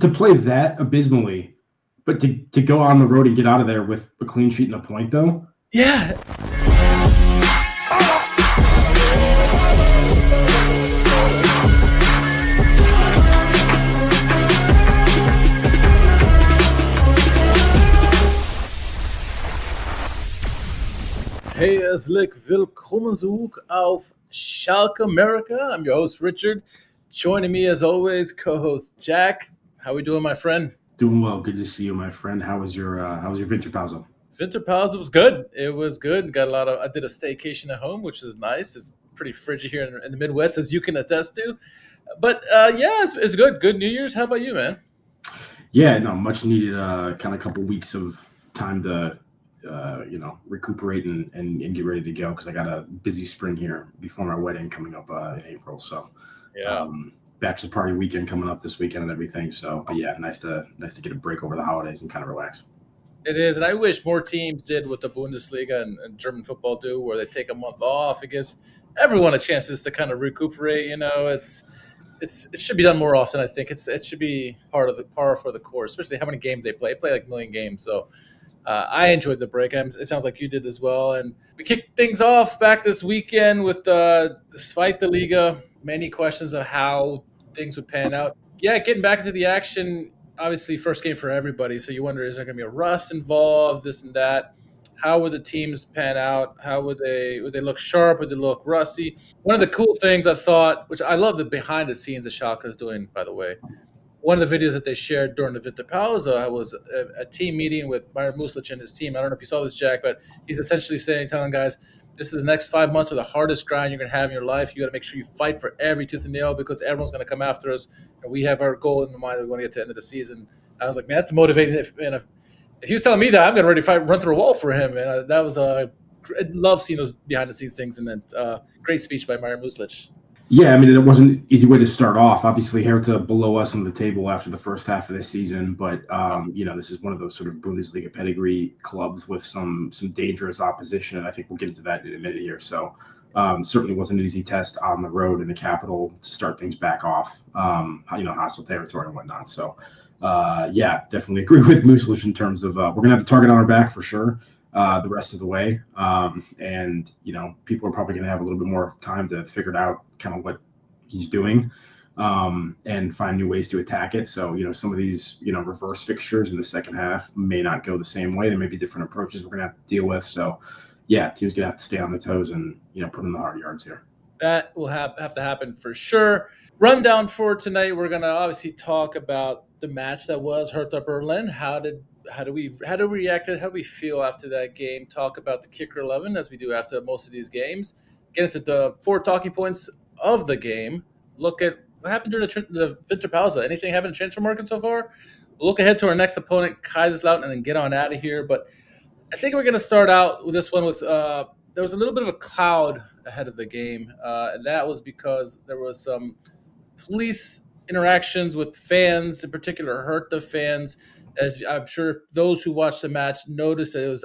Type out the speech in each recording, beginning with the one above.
To play that abysmally, but to go on the road and get out of there with a clean sheet and a point, though. Yeah. Hey, herzlich willkommen zurück auf Schalke America. I'm your host, Richard. Joining me, as always, co-host Jack. How we doing, my friend? Doing well. Good to see you, my friend. How was your Winterpause? Winterpause was good. It was good. I did a staycation at home, which is nice. It's pretty frigid here in the Midwest, as you can attest to. But yeah, it's good. Good New Year's. How about you, man? Yeah, no, much needed. Kind of a couple weeks of time to recuperate and get ready to go because I got a busy spring here before my wedding coming up in April. So yeah, bachelor party weekend coming up this weekend and everything. So, but yeah, nice to get a break over the holidays and kind of relax. It is, and I wish more teams did what the Bundesliga and German football do, where they take a month off. It gives everyone a chance to kind of recuperate. You know, it should be done more often. I think it should be par for the course, especially how many games they play. They play like 1 million games, so. I enjoyed the break. It sounds like you did as well. And we kicked things off back this weekend with Vitalie. Many questions of how things would pan out. Yeah, getting back into the action. Obviously, first game for everybody. So you wonder, is there going to be a rust involved, this and that? How would the teams pan out? How would they look sharp? Would they look rusty? One of the cool things I thought, which I love the behind the scenes that Schalke is doing, by the way. One of the videos that they shared during the Winterpause was a team meeting with Miron Muslic and his team. I don't know if you saw this, Jack, but he's essentially telling guys, this is the next 5 months of the hardest grind you're going to have in your life. You got to make sure you fight for every tooth and nail because everyone's going to come after us. And we have our goal in mind that we want to get to the end of the season. I was like, man, that's motivating. If he was telling me that, I'm going to ready to run through a wall for him. And that was I love seeing those behind the scenes things. And then great speech by Miron Muslic. Yeah, I mean, it wasn't an easy way to start off. Obviously, Hertha below us on the table after the first half of the season, but this is one of those sort of Bundesliga pedigree clubs with some dangerous opposition, and I think we'll get into that in a minute here. So, certainly wasn't an easy test on the road in the capital to start things back off. Hostile territory and whatnot. So, definitely agree with Muslic in terms of we're gonna have the target on our back for sure. The rest of the way. People are probably going to have a little bit more time to figure out kind of what he's doing and find new ways to attack it. So, some of these, reverse fixtures in the second half may not go the same way. There may be different approaches we're going to have to deal with. So, yeah, team's going to have to stay on their toes and, put in the hard yards here. That will have to happen for sure. Rundown for tonight, we're going to obviously talk about the match that was Hertha Berlin. How do we react to it? How do we feel after that game? Talk about the kicker 11 as we do after most of these games. Get into the 4 talking points of the game. Look at what happened during the Winterpause. Anything happened in transfer market so far? We'll look ahead to our next opponent, Kaiserslautern, and then get on out of here. But I think we're going to start out with this one with there was a little bit of a cloud ahead of the game. And that was because there was some police interactions with fans, in particular Hertha fans. As I'm sure those who watched the match noticed that it was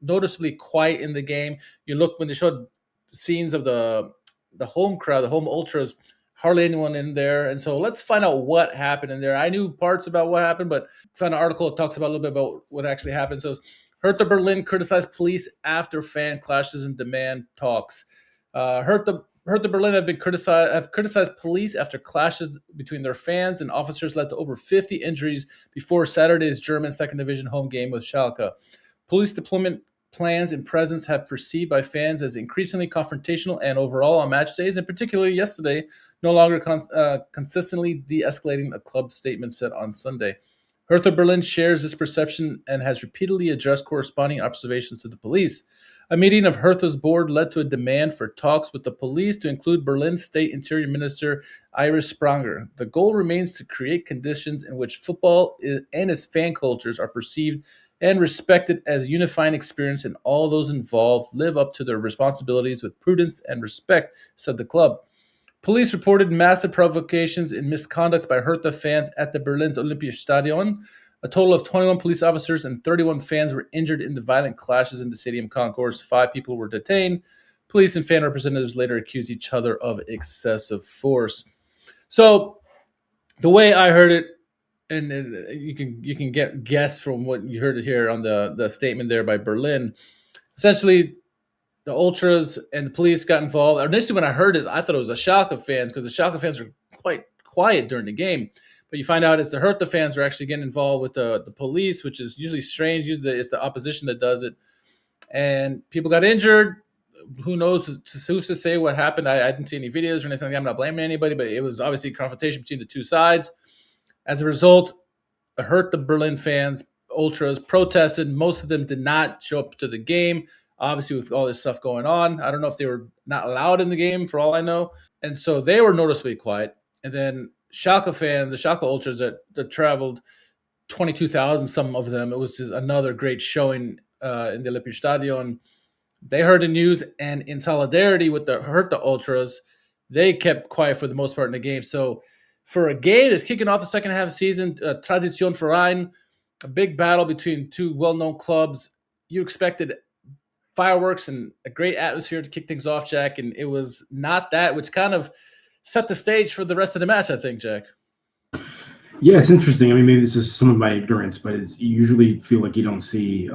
noticeably quiet in the game. You look when they showed scenes of the home crowd, the home ultras, hardly anyone in there. And so let's find out what happened in there. I knew parts about what happened, but found an article that talks about a little bit about what actually happened. So Hertha Berlin criticized police after fan clashes and demand talks. Hertha Berlin have criticized police after clashes between their fans and officers led to over 50 injuries before Saturday's German second division home game with Schalke. Police deployment plans and presence have perceived by fans as increasingly confrontational and overall on match days, and particularly yesterday, no longer consistently de-escalating, a club statement said on Sunday. Hertha Berlin shares this perception and has repeatedly addressed corresponding observations to the police. A meeting of Hertha's board led to a demand for talks with the police to include Berlin State Interior Minister Iris Spranger. The goal remains to create conditions in which football and its fan cultures are perceived and respected as a unifying experience, and all those involved live up to their responsibilities with prudence and respect, said the club. Police reported massive provocations and misconducts by Hertha fans at the Berlin's Olympiastadion. A total of 21 police officers and 31 fans were injured in the violent clashes in the stadium concourse. 5 people were detained. Police and fan representatives later accused each other of excessive force. So the way I heard it, and you can guess from what you heard here on the statement there by Berlin. Essentially, the ultras and the police got involved. Initially, when I heard this, I thought it was the Schalke fans because the Schalke fans are quite quiet during the game. But you find out it's the Hertha fans are actually getting involved with the police, which is usually strange. Usually, it's the opposition that does it, and people got injured. Who knows? Who's to say what happened? I didn't see any videos or anything like that. I'm not blaming anybody, but it was obviously a confrontation between the two sides. As a result, it hurt the Berlin fans. Ultras protested. Most of them did not show up to the game. Obviously, with all this stuff going on, I don't know if they were not allowed in the game, for all I know. And so they were noticeably quiet. And then Schalke fans, the Schalke Ultras that traveled, 22,000, some of them. It was just another great showing in the Olympiastadion. They heard the news, and in solidarity with the Hertha Ultras, they kept quiet for the most part in the game. So for a game that's kicking off the second half of the season, Tradition Verein, a big battle between two well-known clubs, you expected fireworks and a great atmosphere to kick things off, Jack, and it was not that, which kind of set the stage for the rest of the match, I think, Jack. Yeah, it's interesting. I mean, maybe this is some of my ignorance, but it's you usually feel like you don't see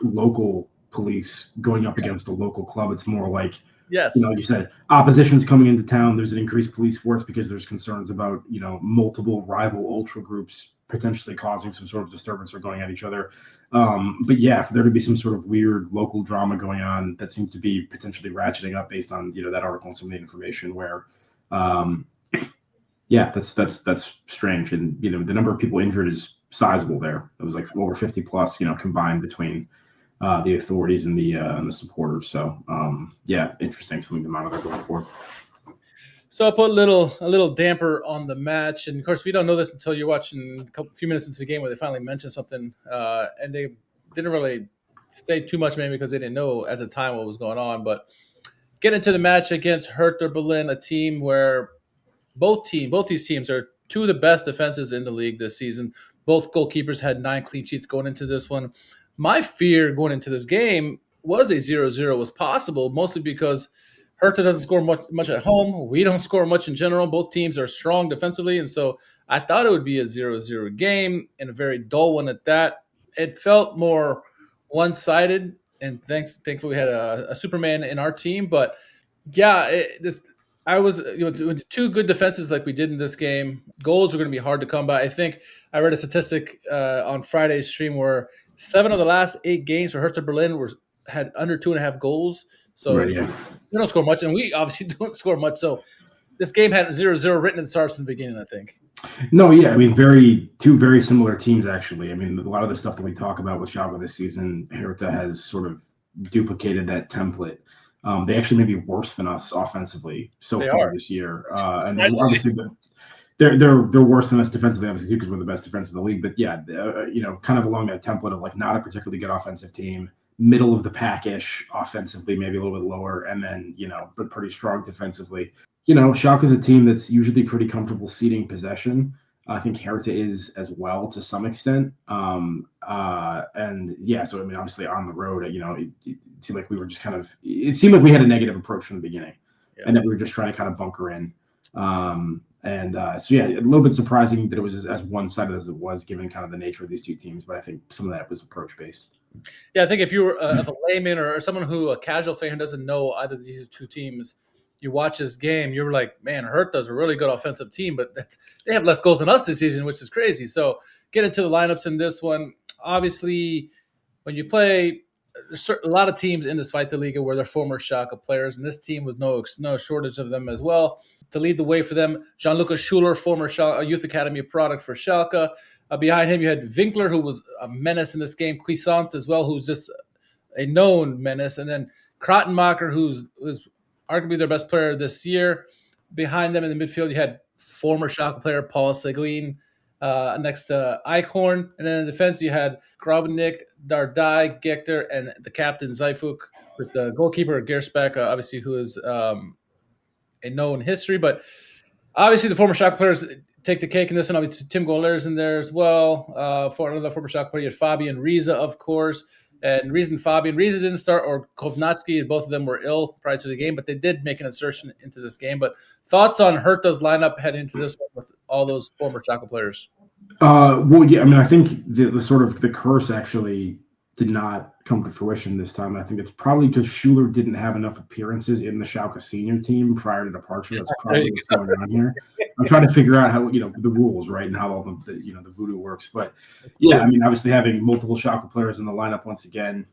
local police going up against a local club. It's more like, yes, you said opposition's coming into town. There's an increased police force because there's concerns about, multiple rival ultra groups potentially causing some sort of disturbance or going at each other. But yeah, for there to be some sort of weird local drama going on that seems to be potentially ratcheting up based on, that article and some of the information where, yeah, that's strange. And, the number of people injured is sizable there. It was like over 50 plus, combined between the authorities and the supporters. So yeah, interesting, something to monitor going forward. So I put a little damper on the match, and of course we don't know this until you're watching a few minutes into the game where they finally mention something, and they didn't really say too much, maybe because they didn't know at the time what was going on. But get into the match against Hertha Berlin, a team where both these teams are two of the best defenses in the league this season. Both goalkeepers had 9 clean sheets going into this one. My fear going into this game was a 0-0 was possible, mostly because Hertha doesn't score much at home. We don't score much in general. Both teams are strong defensively, and so I thought it would be a 0-0 game, and a very dull one at that. It felt more one-sided, and thankfully we had a Superman in our team. But yeah, I was with 2 good defenses like we did in this game. Goals are going to be hard to come by. I think I read a statistic on Friday's stream where 7 of the last 8 games for Hertha Berlin had under 2.5 goals. So Right, yeah. we don't score much, and we obviously don't score much. So this game had 0-0 written in the stars from the beginning, I think. No, yeah, I mean, two very similar teams, actually. I mean, a lot of the stuff that we talk about with Schalke this season, Hertha has sort of duplicated that template. They actually may be worse than us offensively so far this year, and obviously they're worse than us defensively, obviously too, because we're the best defense in the league. But yeah, kind of along that template of like not a particularly good offensive team, middle of the pack-ish offensively, maybe a little bit lower, and then but pretty strong defensively. Schalke is a team that's usually pretty comfortable ceding possession. I think Hertha is as well to some extent. And yeah, so I mean, obviously on the road, it seemed like we were just it seemed like we had a negative approach from the beginning, and that we were just trying to kind of bunker in. So yeah, a little bit surprising that it was as one-sided as it was, given kind of the nature of these two teams. But I think some of that was approach-based. Yeah, I think if you were a layman or someone a casual fan who doesn't know either of these two teams, you watch this game, you're like, man, Hertha's a really good offensive team, but they have less goals than us this season, which is crazy. So get into the lineups in this one. Obviously, when you play, there's a lot of teams in this Vitalie where they're former Schalke players, and this team was no shortage of them as well. To lead the way for them, Gianluca Schuler, former youth academy product for Schalke. Behind him, you had Winkler, who was a menace in this game. Cuisance as well, who's just a known menace. And then Kratenmacher, who's arguably their best player this year. Behind them in the midfield, you had former Schalke player Paul Seguin next to Eichhorn. And then in defense, you had Graubnick, Dardai, Gechter, and the captain Zeifuk, with the goalkeeper Gersbeck, obviously, who is a known history. But obviously, the former Schalke players take the cake in this one. Obviously, Tim Goller's in there as well. For another former Schalke player, you had Fabian Riese, of course. And Fabian Riese didn't start, or Kovnatski, both of them were ill prior to the game, but they did make an insertion into this game. But thoughts on Hertha's lineup heading into this one with all those former Schalke players? Well, yeah, I mean, I think the sort of the curse actually did not come to fruition this time. I think it's probably because Schuler didn't have enough appearances in the Schalke senior team prior to departure. That's There probably you what's going on here. I'm trying to figure out how, the rules, right, and how all the voodoo works. But yeah, go. I mean, obviously having multiple Schalke players in the lineup once again.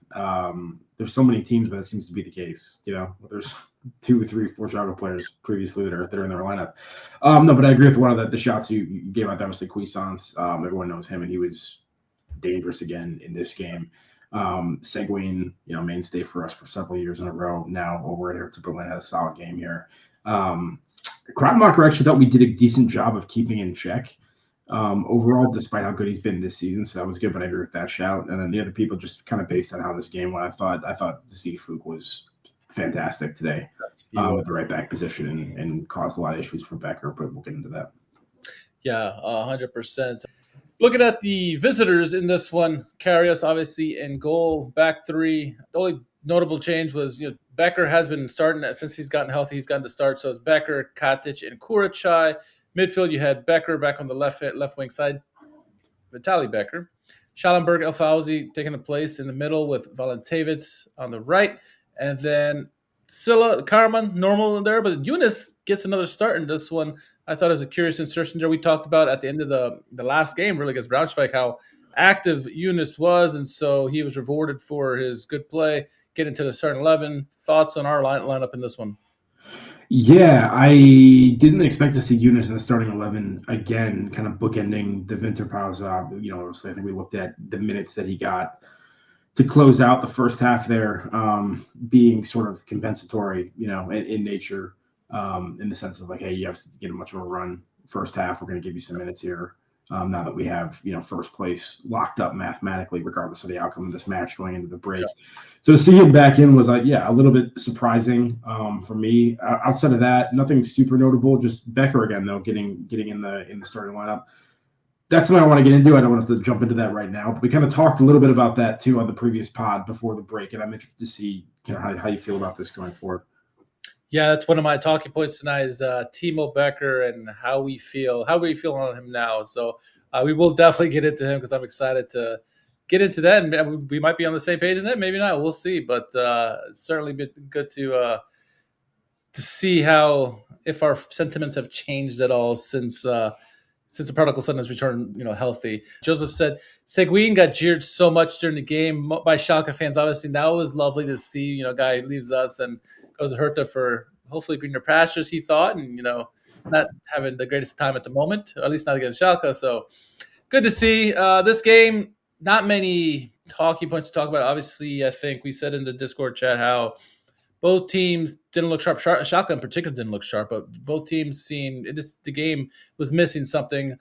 There's so many teams where that seems to be the case. There's 2, 3, 4 Schalke players previously that are in their lineup. No, but I agree with one of the shots you gave out. Obviously, Cuisance. Everyone knows him, and he was dangerous again in this game. Seguin, mainstay for us for several years in a row. Now over at Hertha Berlin had a solid game here. Kratmacher actually thought we did a decent job of keeping in check overall, despite how good he's been this season. So that was good, but I agree with that shout. And then the other people, just kind of based on how this game went, I thought the Seafook was fantastic today with the right back position and caused a lot of issues for Becker, but we'll get into that. Yeah, 100%. Looking at the visitors in this one, Karius obviously in goal, back three. The only notable change was Becker has been starting since he's gotten healthy. He's gotten to start. So it's Becker, Katic, and Kurachai. Midfield, you had Becker back on the left wing side, Vitalie Becker. Schallenberg, El Fauzi taking the place in the middle with Veltins on the right. And then Silla, Karaman, normal in there. But Yunus gets another start in this one. I thought it was a curious insertion there. We talked about at the end of the last game, really, against Braunschweig, how active Yunus was. And so he was rewarded for his good play, getting to the starting 11. Thoughts on our lineup in this one? Yeah, I didn't expect to see Yunus in the starting 11 again, kind of bookending the Winterpause. Obviously, I think we looked at the minutes that he got to close out the first half there, being sort of compensatory, in nature, in the sense of like, hey, you have to get much of a run first half. We're going to give you some minutes here. Now that we have, first place locked up mathematically, regardless of the outcome of this match going into the break. Yeah. So to see him back in was a little bit surprising for me. Outside of that, nothing super notable. Just Becker again, though, getting in the starting lineup. That's something I want to get into. I don't have to jump into that right now, but we kind of talked a little bit about that too on the previous pod before the break, and I'm interested to see how you feel about this going forward. Yeah, that's one of my talking points tonight is Timo Becker and how we feel on him now. So we will definitely get into him because I'm excited to get into that. And we might be on the same page in that, maybe not. We'll see. But it's certainly been good to see if our sentiments have changed at all since the prodigal son has returned, healthy. Joseph said Seguin got jeered so much during the game by Schalke fans. Obviously, that was lovely to see. Guy leaves us and goes to Hertha for hopefully greener pastures, he thought, and not having the greatest time at the moment, at least not against Schalke. So good to see this game. Not many talking points to talk about. Obviously, I think we said in the Discord chat how both teams didn't look sharp. Schalke in particular didn't look sharp, but both teams seemed the game was missing something.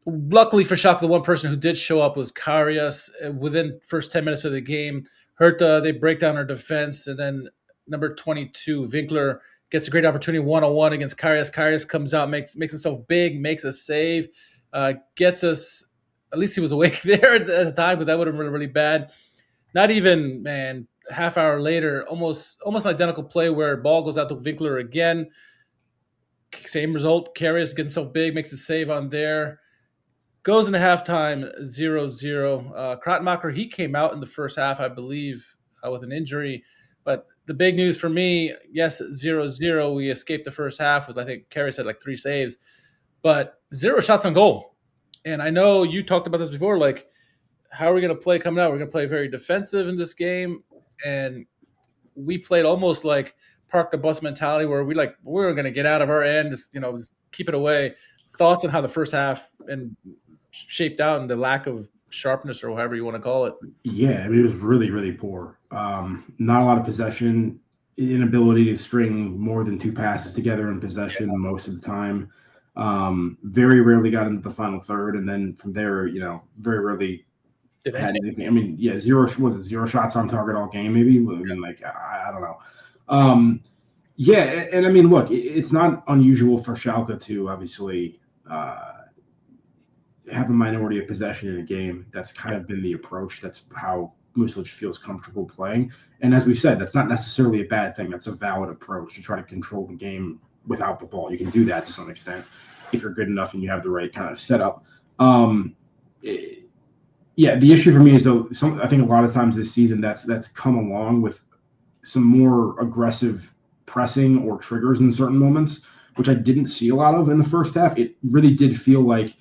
Luckily for Schalke, the one person who did show up was Karius. Within first 10 minutes of the game, Hertha, they break down our defense, and then number 22, Winkler, gets a great opportunity one-on-one against Karius. Karius comes out, makes himself big, makes a save, gets us – at least he was awake there at the time because that would have been really bad. Not even, man, half hour later, almost an identical play where ball goes out to Winkler again. Same result. Karius gets himself big, makes a save on there. Goes into halftime 0-0. Kratmacher, he came out in the first half, I believe, with an injury. But the big news for me, yes, 0-0. We escaped the first half with, I think, Karius had like 3 saves. But 0 shots on goal. And I know you talked about this before, like, how are we going to play coming out? We're going to play very defensive in this game. And we played almost like park the bus mentality where we're going to get out of our end, just keep it away. Thoughts on how the first half and shaped out and the lack of sharpness or however you want to call it? Yeah, I mean, it was really, really poor. Not a lot of possession, inability to string more than 2 passes together in possession most of the time. Very rarely got into the final third, and then from there, very rarely had anything. I mean, yeah, 0 shots on target all game, maybe. I mean, I don't know. Yeah, and I mean, look, it's not unusual for Schalke to obviously have a minority of possession in a game. That's kind of been the approach. That's how Muslic feels comfortable playing. And as we've said, that's not necessarily a bad thing. That's a valid approach to try to control the game without the ball. You can do that to some extent if you're good enough and you have the right kind of setup. Um, yeah, the issue for me is though I think a lot of times this season that's come along with some more aggressive pressing or triggers in certain moments, which I didn't see a lot of in the first half. It really did feel like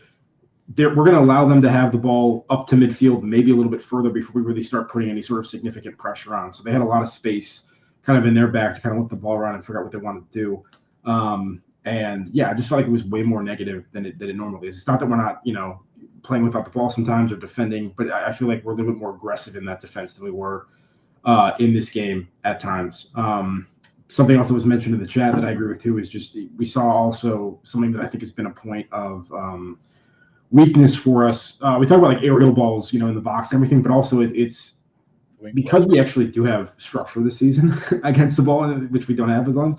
we're going to allow them to have the ball up to midfield, maybe a little bit further before we really start putting any sort of significant pressure on. So they had a lot of space kind of in their back to kind of whip the ball around and figure out what they wanted to do. And yeah, I just felt like it was way more negative than it normally is. It's not that we're not, playing without the ball sometimes or defending, but I feel like we're a little bit more aggressive in that defense than we were in this game at times. Something else that was mentioned in the chat that I agree with too is just we saw also something that I think has been a point of weakness for us. We talk about like aerial balls, in the box and everything, but also it's because we actually do have structure this season against the ball, which we don't have as long.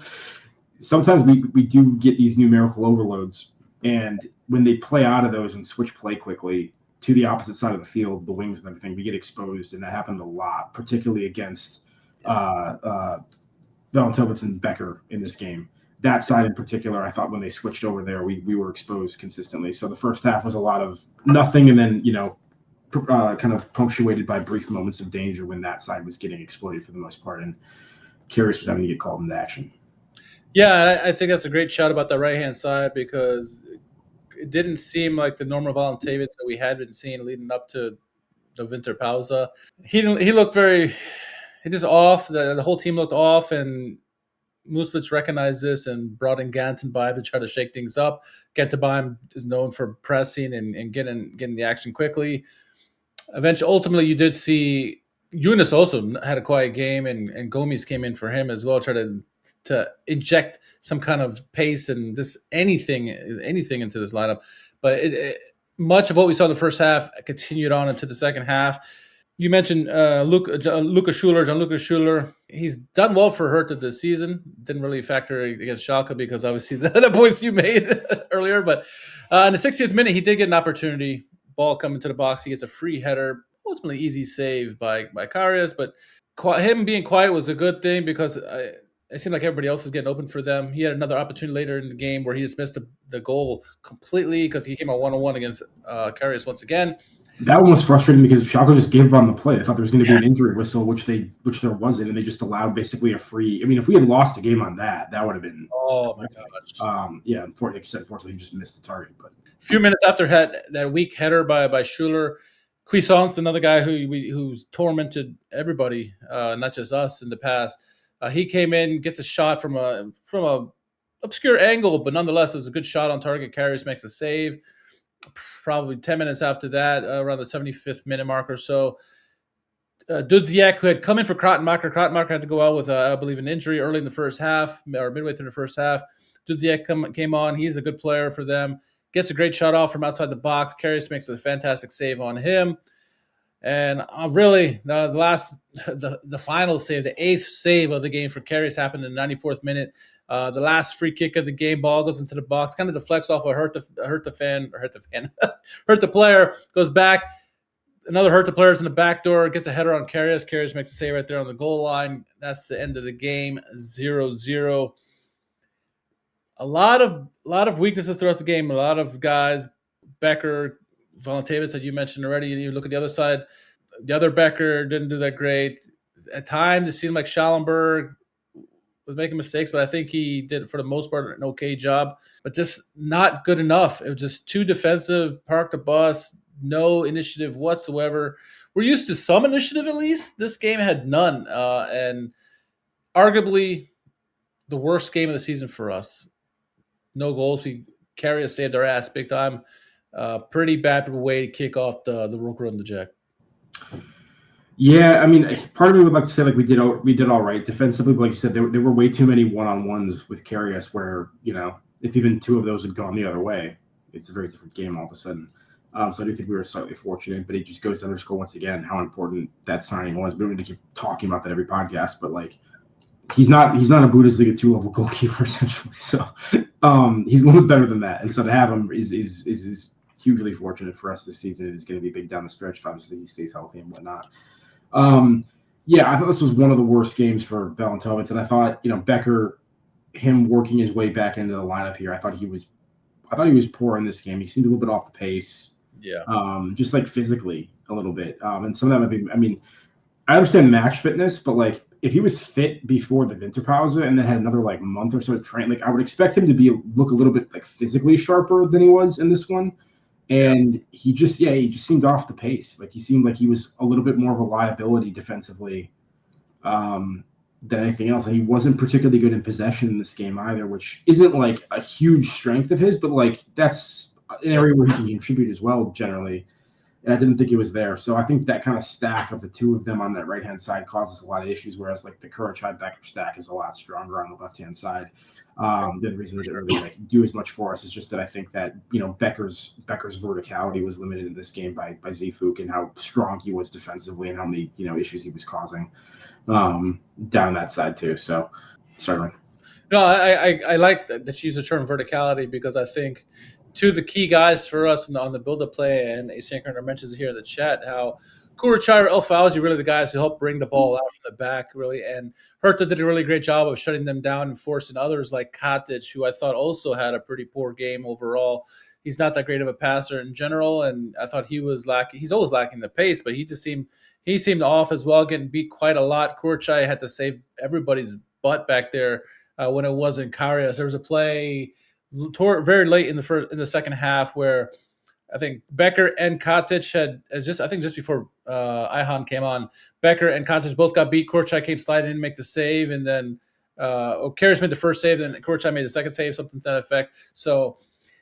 Sometimes we do get these numerical overloads, and when they play out of those and switch play quickly to the opposite side of the field, the wings and everything, we get exposed, and that happened a lot, particularly against Veltins and Becker in this game. That side in particular, I thought when they switched over there, we were exposed consistently. So the first half was a lot of nothing, and then kind of punctuated by brief moments of danger when that side was getting exploited for the most part, and Karius was having to get called into action. Yeah, I think that's a great shout about the right-hand side because it didn't seem like the normal Veltins that we had been seeing leading up to the winter pausa. He looked he just off. The whole team looked off, and Muslic recognized this and brought in Gantenbeim to try to shake things up. Gantenbeim is known for pressing and getting the action quickly. Ultimately, you did see Yunus also had a quiet game, and Gomes came in for him as well, try to inject some kind of pace and just anything into this lineup. But much of what we saw in the first half continued on into the second half. You mentioned Gianluca Schuler. He's done well for Hertha this season. Didn't really factor against Schalke because obviously the points you made earlier. But in the 60th minute, he did get an opportunity. Ball coming to the box. He gets a free header. Ultimately, easy save by Karius. But him being quiet was a good thing because it seemed like everybody else was getting open for them. He had another opportunity later in the game where he just missed the goal completely because he came out 1-on-1 against Karius once again. That one was frustrating because Schalke just gave up on the play. I thought there was going to be an injury whistle, which there wasn't, and they just allowed basically a free. I mean, if we had lost the game on that would have been. Oh my gosh! Yeah, unfortunately, he just missed the target. But a few minutes after that weak header by Schuler, Cuisance, another guy who's tormented everybody, not just us in the past. He came in, gets a shot from a obscure angle, but nonetheless, it was a good shot on target. Karius makes a save. Probably 10 minutes after that, around the 75th minute mark or so, Dudziak, who had come in for Krattenmacher had to go out with, I believe, an injury early in the first half, or midway through the first half. Dudziak came on. He's a good player for them. Gets a great shot off from outside the box. Karius makes a fantastic save on him. And really, the final save, the 8th save of the game for Karius happened in the 94th minute. The last free kick of the game, ball goes into the box, kind of deflects off a Hertha player, goes back. Another Hertha player is in the back door, gets a header on Karius. Karius makes a save right there on the goal line. That's the end of the game, 0-0. A lot of weaknesses throughout the game. A lot of guys, Becker, Veltins that you mentioned already. You look at the other side, the other Becker didn't do that great. At times, it seemed like Schallenberg was making mistakes, but I think he did, for the most part, an okay job. But just not good enough. It was just too defensive, park the bus, no initiative whatsoever. We're used to some initiative at least. This game had none, and arguably the worst game of the season for us. No goals. Karius saved our ass big time. Pretty bad way to kick off the Rook and the Jack. Yeah, I mean, part of me would like to say like we did all right defensively, but like you said, there were way too many one-on-ones with Karius where, if even two of those had gone the other way, it's a very different game all of a sudden. So I do think we were slightly fortunate, but it just goes to underscore once again how important that signing was. We don't need to keep talking about that every podcast, but like he's not a Bundesliga 2-level goalkeeper essentially. So he's a little bit better than that, and so to have him is hugely fortunate for us this season. It's going to be big down the stretch. Obviously, he stays healthy and whatnot. Yeah, I thought this was one of the worst games for Veltins, and I thought, Becker, him working his way back into the lineup here, I thought he was poor in this game. He seemed a little bit off the pace. Yeah. Just like physically a little bit. And some of that might be, I mean, I understand match fitness, but like if he was fit before the Winterpause and then had another like month or so to train, like I would expect him to look a little bit like physically sharper than he was in this one. And he just seemed off the pace. Like he seemed like he was a little bit more of a liability defensively than anything else. And he wasn't particularly good in possession in this game either, which isn't like a huge strength of his, but like that's an area where he can contribute as well generally. And I didn't think it was there. So I think that kind of stack of the two of them on that right-hand side causes a lot of issues, whereas like the Becker stack is a lot stronger on the left-hand side. The reason it didn't really like do as much for us is just that I think that, you know, Becker's verticality was limited in this game by Zifuk and how strong he was defensively and how many, you know, issues he was causing down that side too. So sorry. No, I like that you use the term verticality because I think two of the key guys for us on the build-up play, and Asynchronous mentions here in the chat how Kuruchai or El Fauzi really the guys who help bring the ball out from the back, really. And Hertha did a really great job of shutting them down and forcing others like Katic, who I thought also had a pretty poor game overall. He's not that great of a passer in general, and I thought he was lacking. He's always lacking the pace, but he seemed off as well, getting beat quite a lot. Kuruchai had to save everybody's butt back there when it wasn't Karius. There was a play very late in the second half where I think Becker and Katic just before Ihan came on, Becker and Katic both got beat. Kuruchai came sliding in to make the save, and then Karius made the first save, then Kuruchai made the second save, something to that effect. So,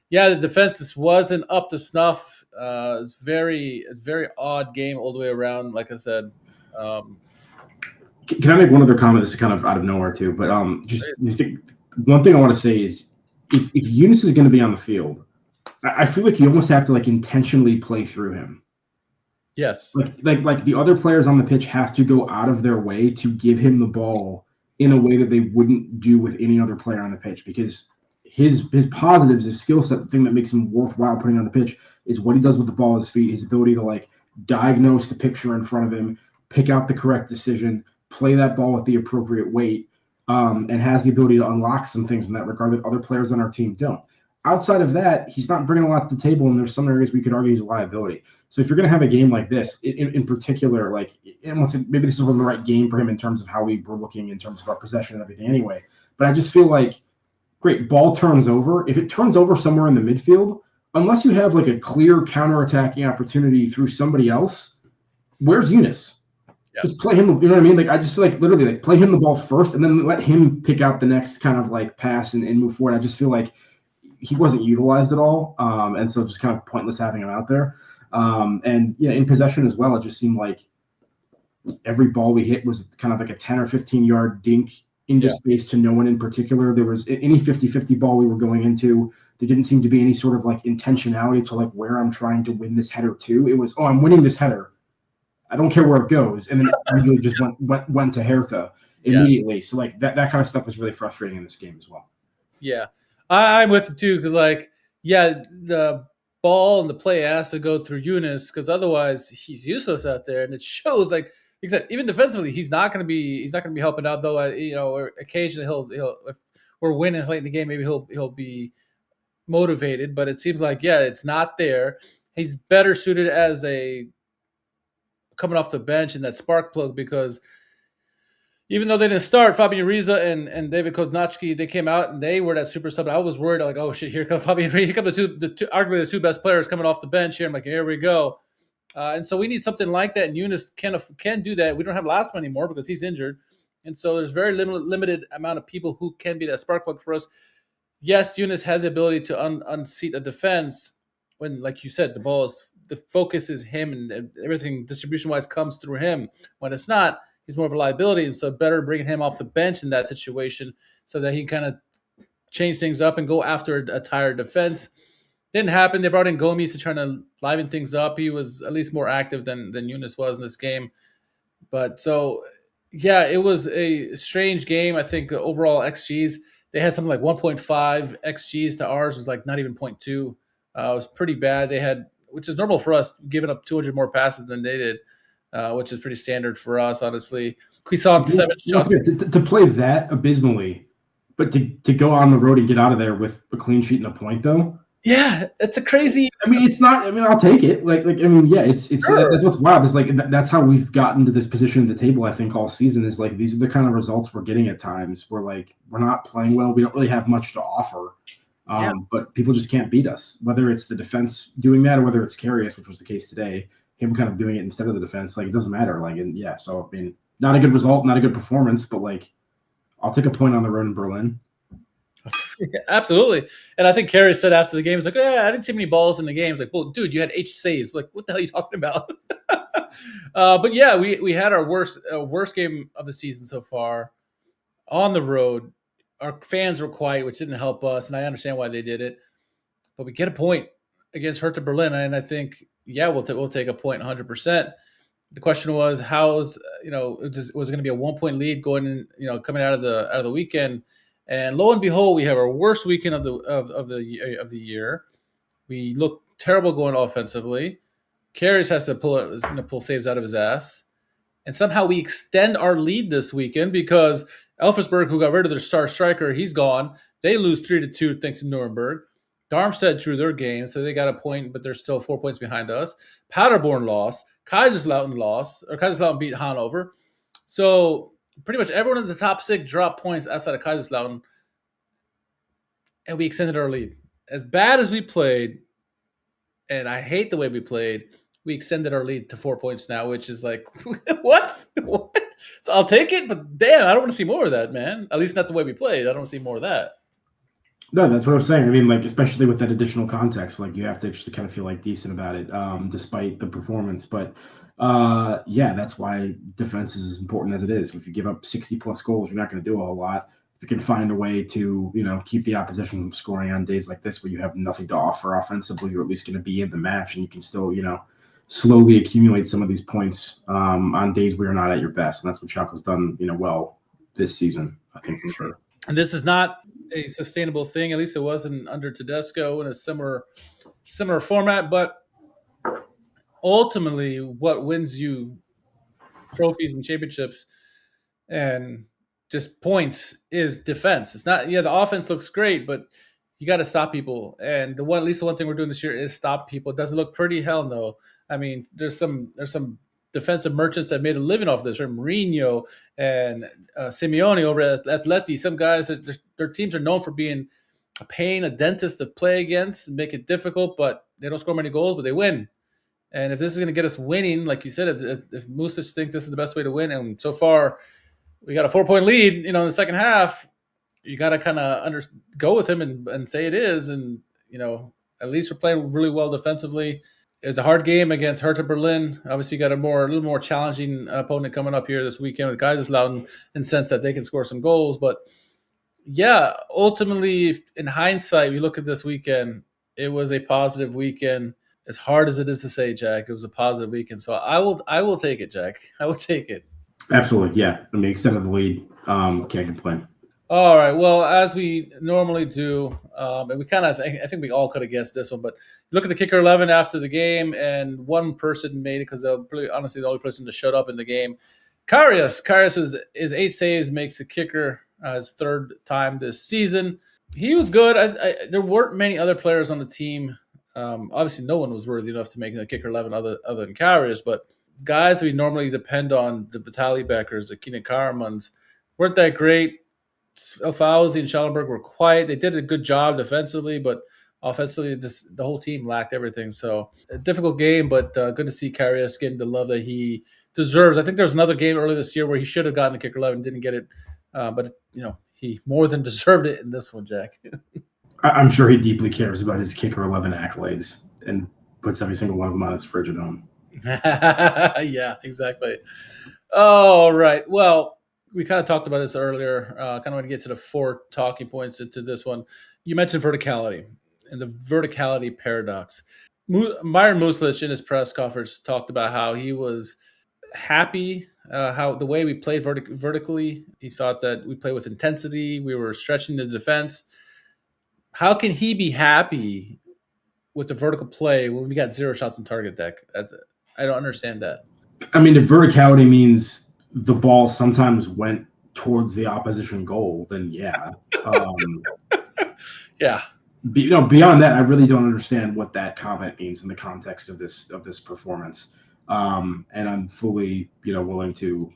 yeah, the defense just wasn't up to snuff. It's very odd game all the way around. Like I said. Can I make one other comment? This is kind of out of nowhere too, but one thing I want to say is if Younes is going to be on the field, I feel like you almost have to like intentionally play through him. Yes. Like the other players on the pitch have to go out of their way to give him the ball in a way that they wouldn't do with any other player on the pitch, because his positives, his skill set, the thing that makes him worthwhile putting on the pitch is what he does with the ball at his feet, his ability to like diagnose the picture in front of him, pick out the correct decision, play that ball with the appropriate weight, and has the ability to unlock some things in that regard that other players on our team don't. Outside of that, he's not bringing a lot to the table, and there's some areas we could argue he's a liability. So if you're going to have a game like this, in particular, like, and maybe this wasn't the right game for him in terms of how we were looking in terms of our possession and everything anyway, but I just feel like, great, ball turns over. If it turns over somewhere in the midfield, unless you have like a clear counterattacking opportunity through somebody else, where's Younes? Yeah. Just play him, you know what I mean? Like, I just feel like literally like play him the ball first and then let him pick out the next kind of like pass and move forward. I just feel like he wasn't utilized at all. And so just kind of pointless having him out there. And yeah, in possession as well, it just seemed like every ball we hit was kind of like a 10 or 15 yard dink into space to no one in particular. There was any 50-50 ball we were going into. There didn't seem to be any sort of like intentionality to like where I'm trying to win this header to. It was, oh, I'm winning this header. I don't care where it goes. And then it usually just went to Hertha immediately. So like that kind of stuff was really frustrating in this game as well. Yeah. I'm with it too, because like, yeah, the ball and the play has to go through Younes, because otherwise he's useless out there. And it shows, like you said, even defensively, he's not going to be helping out, though. Or occasionally he'll if we're winning late in the game, maybe he'll be motivated. But it seems like, yeah, it's not there. He's better suited as a coming off the bench in that spark plug, because even though they didn't start, Fabian Riza and David Koznachki, they came out and they were that super sub. I was worried, like, oh shit, here come Fabian Riza. Here come the two arguably the two best players coming off the bench here. I'm like, here we go. And so we need something like that. And Younes can do that. We don't have Lasma anymore because he's injured. And so there's very limited amount of people who can be that spark plug for us. Yes, Younes has the ability to unseat a defense when, like you said, the focus is him and everything distribution-wise comes through him. When it's not, he's more of a liability, and so better bringing him off the bench in that situation so that he can kind of change things up and go after a tired defense. Didn't happen. They brought in Gomes to try to liven things up. He was at least more active than Younes was in this game. But so, yeah, it was a strange game. I think overall XGs, they had something like 1.5 XGs to ours. It was like not even 0.2. It was pretty bad. They had, which is normal for us, giving up 200 more passes than they did. Which is pretty standard for us, honestly. We saw 7 shots. To play that abysmally, but to go on the road and get out of there with a clean sheet and a point, though, Yeah, it's a crazy. I mean, it's not. I mean, I'll take it. I mean, yeah, it's Sure. that's what's wild. It's like that's how we've gotten to this position at the table. I think all season is like these are the kind of results we're getting at times. We're like we're not playing well. We don't really have much to offer. Yeah. But people just can't beat us. Whether it's the defense doing that or whether it's Karius, which was the case today, him kind of doing it instead of the defense. Like it doesn't matter. Like and yeah. So I mean, not a good result, not a good performance, but like I'll take a point on the road in Berlin. Yeah, absolutely. And I think Kerry said after the game, he's like, "Yeah, I didn't see many balls in the game." It's like, well, dude, you had 8 saves. Like, what the hell are you talking about? But yeah, we had our worst game of the season so far on the road. Our fans were quiet, which didn't help us, and I understand why they did it. But we get a point against Hertha Berlin, and I think we'll take a point 100%. The question was, was it going to be a 1 point lead going in, coming out of the weekend? And lo and behold, we have our worst weekend of the year. We look terrible going offensively. Karius has to pull saves out of his ass, and somehow we extend our lead this weekend because Elfsberg, who got rid of their star striker, he's gone. They lose 3-2 thanks to Nuremberg. Darmstadt drew their game, so they got a point, but they're still 4 points behind us. Paderborn lost. Kaiserslautern beat Hanover. So pretty much everyone in the top 6 dropped points outside of Kaiserslautern, and we extended our lead. As bad as we played, and I hate the way we played, we extended our lead to 4 points now, which is like, what? So I'll take it, but damn, I don't want to see more of that, man. At least not the way we played. I don't want to see more of that. No, that's what I'm saying. I mean, like, especially with that additional context, like, you have to actually kind of feel like decent about it, despite the performance. But yeah, that's why defense is as important as it is. If you give up 60 plus goals, you're not going to do a whole lot. If you can find a way to, keep the opposition from scoring on days like this where you have nothing to offer offensively, you're at least going to be in the match and you can still, slowly accumulate some of these points on days where you're not at your best. And that's what Schalke's done, well this season, I think for sure. And this is not a sustainable thing. At least it wasn't under Tedesco in a similar format. But ultimately, what wins you trophies and championships and just points is defense. It's not. Yeah, the offense looks great, but you got to stop people. And at least the one thing we're doing this year is stop people. It doesn't look pretty. Hell no. I mean, there's some defensive merchants that made a living off this, right? Mourinho and Simeone over at Atleti. Some guys, their teams are known for being a pain, a dentist to play against, make it difficult, but they don't score many goals, but they win. And if this is going to get us winning, like you said, if Muslic thinks this is the best way to win, and so far we got a 4-point lead, in the second half, you got to kind of go with him and say it is. And, at least we're playing really well defensively. It's a hard game against Hertha Berlin. Obviously, you got a little more challenging opponent coming up here this weekend with Kaiserslautern in the sense that they can score some goals. But yeah, ultimately, in hindsight, we look at this weekend, it was a positive weekend. As hard as it is to say, Jack, it was a positive weekend. So I will take it, Jack. I will take it. Absolutely, yeah. I mean, extended the lead, can't complain. All right. Well, as we normally do, and I think we all could have guessed this one, but look at the kicker 11 after the game, and one person made it because honestly the only person that showed up in the game. Karius is 8 saves, makes the kicker his 3rd time this season. He was good. There weren't many other players on the team. Obviously, no one was worthy enough to make the kicker 11 other than Karius, but guys we normally depend on, the Vitalie Beckers, the Kenan Karamans, weren't that great. Fauzi and Schallenberg were quiet. They did a good job defensively, but offensively, the whole team lacked everything. So a difficult game, but good to see Karius getting the love that he deserves. I think there was another game earlier this year where he should have gotten a kicker 11, didn't get it, but he more than deserved it in this one, Jack. I'm sure he deeply cares about his kicker 11 accolades and puts every single one of them on his fridge at home. Yeah, exactly. All right. Well, we kind of talked about this earlier. Kind of want to get to the 4 talking points into this one. You mentioned verticality and the verticality paradox. Miron Muslic in his press conference talked about how he was happy, how the way we played vertically. He thought that we played with intensity. We were stretching the defense. How can he be happy with the vertical play when we got 0 shots on target, Deck? I don't understand that. I mean, if verticality means the ball sometimes went towards the opposition goal, then yeah. Yeah. beyond that, I really don't understand what that comment means in the context of this performance. And I'm fully, willing to,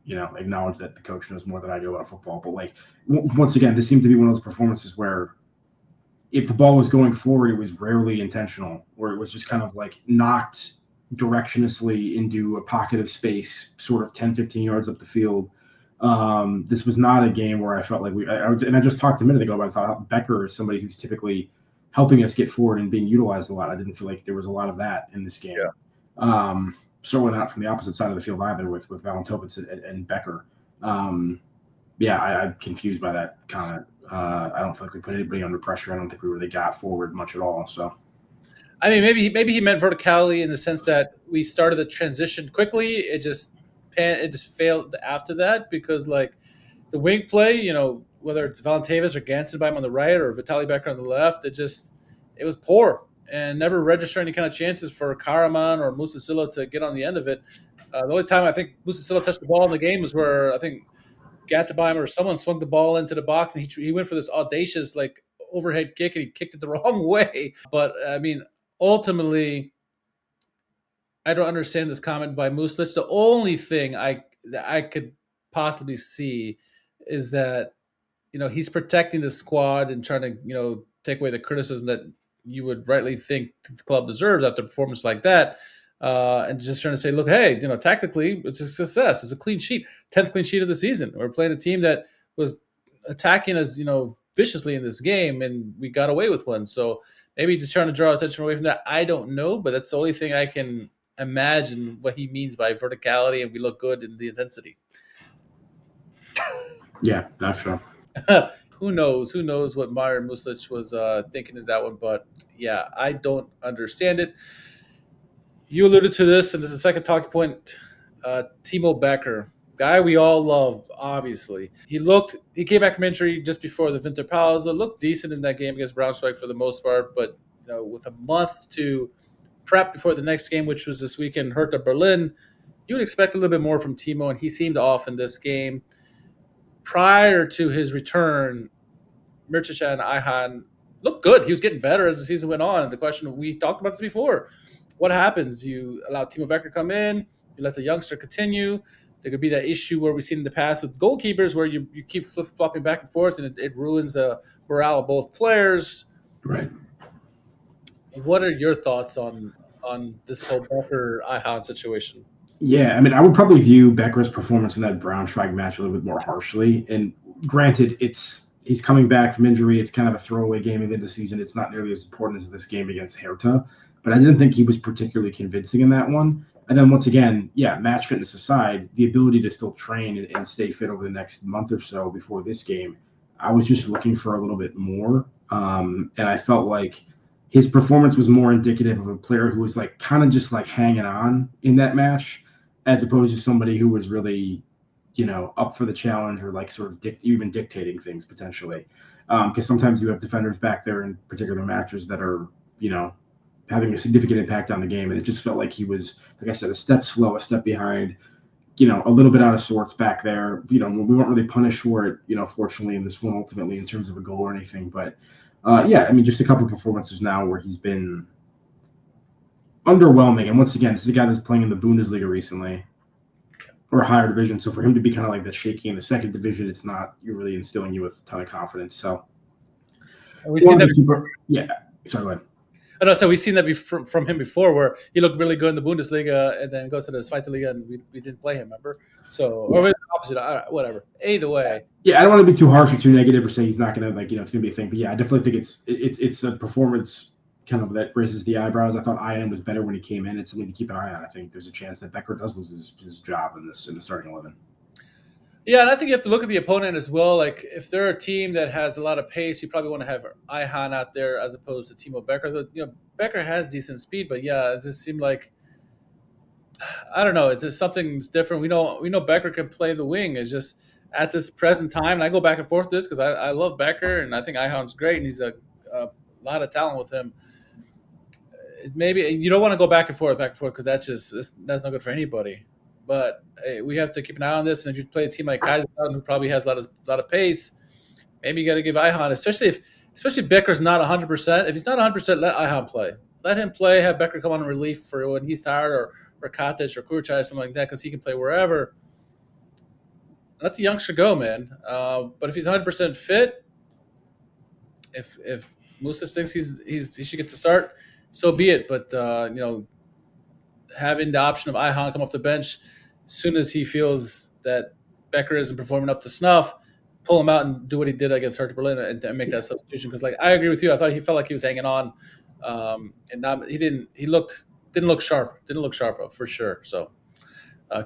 acknowledge that the coach knows more than I do about football. But like, once again, this seemed to be one of those performances where if the ball was going forward, it was rarely intentional, or it was just kind of like knocked directionlessly into a pocket of space, sort of 10, 15 yards up the field. This was not a game where I felt like I just talked a minute ago about, I thought Becker is somebody who's typically helping us get forward and being utilized a lot. I didn't feel like there was a lot of that in this game. Yeah. Certainly not from the opposite side of the field either with Veltins and Becker. I'm confused by that comment. I don't feel like we put anybody under pressure. I don't think we really got forward much at all. So, I mean, maybe he meant verticality in the sense that we started the transition quickly. It just failed after that because like the wing play, whether it's Valentinus or Ganson by him on the right or Vitalie Becker on the left, it was poor and never registered any kind of chances for Karaman or Muslic to get on the end of it. The only time I think Muslic touched the ball in the game was where I think Gattenbeimer or someone swung the ball into the box and he went for this audacious like overhead kick and he kicked it the wrong way. But I mean, ultimately, I don't understand this comment by Muslic. The only thing I could possibly see is that he's protecting the squad and trying to take away the criticism that you would rightly think the club deserves after a performance like that. And just trying to say, look, hey, tactically, it's a success. It's a clean sheet, 10th clean sheet of the season. We're playing a team that was attacking us, viciously in this game, and we got away with one. So maybe just trying to draw attention away from that. I don't know, but that's the only thing I can imagine what he means by verticality and we look good in the intensity. Yeah, not sure. Who knows? Who knows what Miron Muslic was thinking in that one? But yeah, I don't understand it. You alluded to this, and this is the second talking point. Timo Becker, guy we all love, obviously. He came back from injury just before the winter pause. Looked decent in that game against Braunschweig for the most part, but with a month to prep before the next game, which was this weekend, Hertha Berlin, you would expect a little bit more from Timo, and he seemed off in this game. Prior to his return, Mircic and Ihan looked good. He was getting better as the season went on. And the question, we talked about this before, what happens? You allow Timo Becker come in, you let the youngster continue. There could be that issue where we've seen in the past with goalkeepers where you keep flip-flopping back and forth and it ruins the morale of both players. Right. What are your thoughts on this whole Becker-Ihan situation? Yeah, I mean, I would probably view Becker's performance in that Braunschweig match a little bit more harshly. And granted, he's coming back from injury. It's kind of a throwaway game at the end of the season. It's not nearly as important as this game against Hertha. But I didn't think he was particularly convincing in that one. And then once again, match fitness aside, the ability to still train and stay fit over the next month or so before this game, I was just looking for a little bit more. And I felt like his performance was more indicative of a player who was like kind of just like hanging on in that match, as opposed to somebody who was really, up for the challenge or like sort of even dictating things potentially. Because sometimes you have defenders back there in particular matches that are, having a significant impact on the game. And it just felt like he was, like I said, a step slow, a step behind, a little bit out of sorts back there. We weren't really punished for it, fortunately, in this one ultimately in terms of a goal or anything. But I mean, just a couple of performances now where he's been underwhelming. And once again, this is a guy that's playing in the Bundesliga recently or a higher division. So for him to be kind of like that shaky in the second division, it's not really instilling you with a ton of confidence. So we've seen that. Sorry, go ahead. So we've seen that from him before, where he looked really good in the Bundesliga and then goes to the Zweite Liga and we didn't play him, remember? So, or opposite, whatever. Either way. Yeah, I don't want to be too harsh or too negative or say he's not going to, it's going to be a thing. But yeah, I definitely think it's a performance kind of that raises the eyebrows. I thought Ihan was better when he came in. It's something to keep an eye on. I think there's a chance that Becker does lose his job in the starting 11. Yeah, and I think you have to look at the opponent as well. Like, if they're a team that has a lot of pace, you probably want to have Ihan out there as opposed to Timo Becker. Becker has decent speed, but yeah, it just seemed like, I don't know, it's just something's different. We know Becker can play the wing. It's just at this present time, and I go back and forth this because I love Becker, and I think Ihan's great, and he's a lot of talent with him. Maybe you don't want to go back and forth because that's not good for anybody. But we have to keep an eye on this. And if you play a team like Kaiserslautern, who probably has a lot of pace, maybe you got to give Ihan, especially if especially Becker's not 100%. If he's not 100%, let Ihan play. Let him play. Have Becker come on in relief for when he's tired, or Katic or Kurchai, something like that, because he can play wherever. Let the youngster go, man. But if he's 100% fit, if Muslic thinks he should get to start, so be it. But having the option of Ihan come off the bench as soon as he feels that Becker isn't performing up to snuff, pull him out and do what he did against Hertha Berlin and make that substitution. Because I agree with you. I thought he felt like he was hanging on, and not he didn't. He didn't look sharp. Didn't look sharp for sure. So